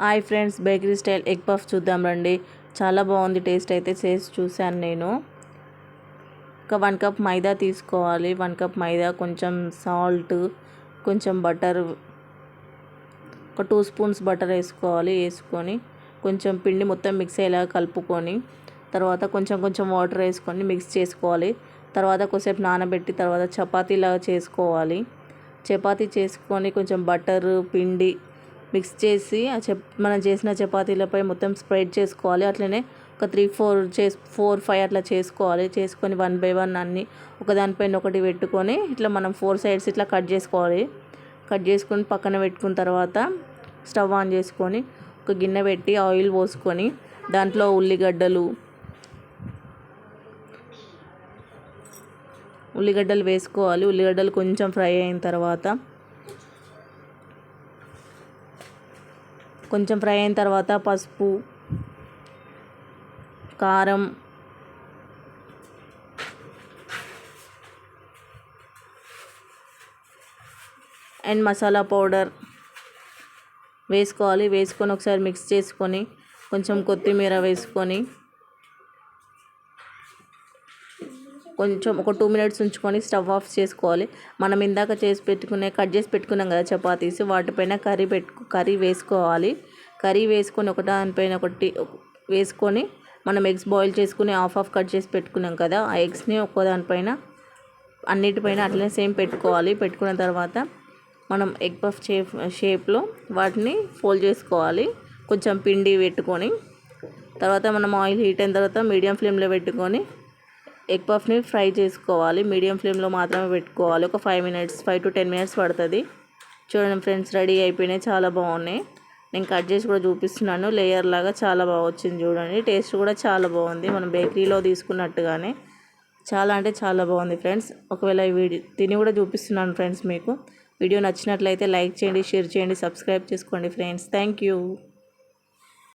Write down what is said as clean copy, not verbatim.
Hi friends, bakery style egg puff చూద్దాం రండి. చాలా బాగుంది. టేస్ట్ అయితే చేసి చూశాను నేను. ఒక 1 కప్ మైదా తీసుకోవాలి. 1 కప్ మైదా, కొంచెం సాల్ట్, కొంచెం బటర్, ఒక 2 స్పూన్స్ బటర్ వేసుకోవాలి. వేసుకొని కొంచెం పిండి మొత్తం మిక్స్ అయ్యేలా కలుపుకొని తర్వాత కొంచెం వాటర్ వేసుకొని మిక్స్ చేసుకోవాలి. తర్వాత కొద్దిసేపు నానబెట్టి తర్వాత చపాతీలాగా చేసుకోవాలి. చపాతీ చేసుకొని కొంచెం బటర్ పిండి మిక్స్ చేసి మనం చేసిన చపాతీలపై మొత్తం స్ప్రెడ్ చేసుకోవాలి. అట్లనే ఒక 4-5 అట్లా చేసుకోవాలి. చేసుకొని 1 బై 1 అన్నీ ఒకదానిపైన ఒకటి పెట్టుకొని ఇట్లా మనం 4 సైడ్స్ ఇట్లా కట్ చేసుకోవాలి. కట్ చేసుకొని పక్కన పెట్టుకున్న తర్వాత స్టవ్ ఆన్ చేసుకొని ఒక గిన్నె పెట్టి ఆయిల్ పోసుకొని దాంట్లో ఉల్లిగడ్డలు వేసుకోవాలి. ఉల్లిగడ్డలు కొంచెం ఫ్రై అయిన తర్వాత పసుపు, కారం, అండ్ మసాలా పౌడర్ వేసుకోవాలి. వేసుకొని ఒకసారి మిక్స్ చేసుకొని కొంచెం కొత్తిమీర వేసుకొని కొంచెం ఒక 2 మినిట్స్ ఉంచుకొని స్టవ్ ఆఫ్ చేసుకోవాలి. మనం ఇందాక కట్ చేసి పెట్టుకున్నాం కదా చపాతీస్, వాటిపైన కర్రీ వేసుకోవాలి. కర్రీ వేసుకొని ఒకదానిపైన ఒకటి వేసుకొని మనం ఎగ్స్ బాయిల్ చేసుకుని హాఫ్ కట్ చేసి పెట్టుకున్నాం కదా, ఆ ఎగ్స్ని ఒకదానిపైన అన్నిటిపైన అట్లనే సేమ్ పెట్టుకోవాలి. పెట్టుకున్న తర్వాత మనం ఎగ్ పఫ్ షేప్లో వాటిని ఫోల్డ్ చేసుకోవాలి. కొంచెం పిండి పెట్టుకొని తర్వాత మనం ఆయిల్ హీట్ అయిన తర్వాత మీడియం ఫ్లేమ్లో పెట్టుకొని ఎగ్ పఫ్ని ఫ్రై చేసుకోవాలి. మీడియం ఫ్లేమ్లో మాత్రమే పెట్టుకోవాలి. ఒక 5 to 10 మినిట్స్ పడుతుంది. చూడండి ఫ్రెండ్స్, రెడీ అయిపోయినాయి. చాలా బాగున్నాయి. నేను కట్ చేసి కూడా చూపిస్తున్నాను. లేయర్ లాగా చాలా బాగా వచ్చింది. చూడండి, టేస్ట్ కూడా చాలా బాగుంది. మనం బేకరీలో తీసుకున్నట్టుగానే చాలా అంటే చాలా బాగుంది ఫ్రెండ్స్. ఒకవేళ ఈ వీడియో తిని కూడా చూపిస్తున్నాను ఫ్రెండ్స్. మీకు వీడియో నచ్చినట్లయితే లైక్ చేయండి, షేర్ చేయండి, సబ్స్క్రైబ్ చేసుకోండి ఫ్రెండ్స్. Thank you.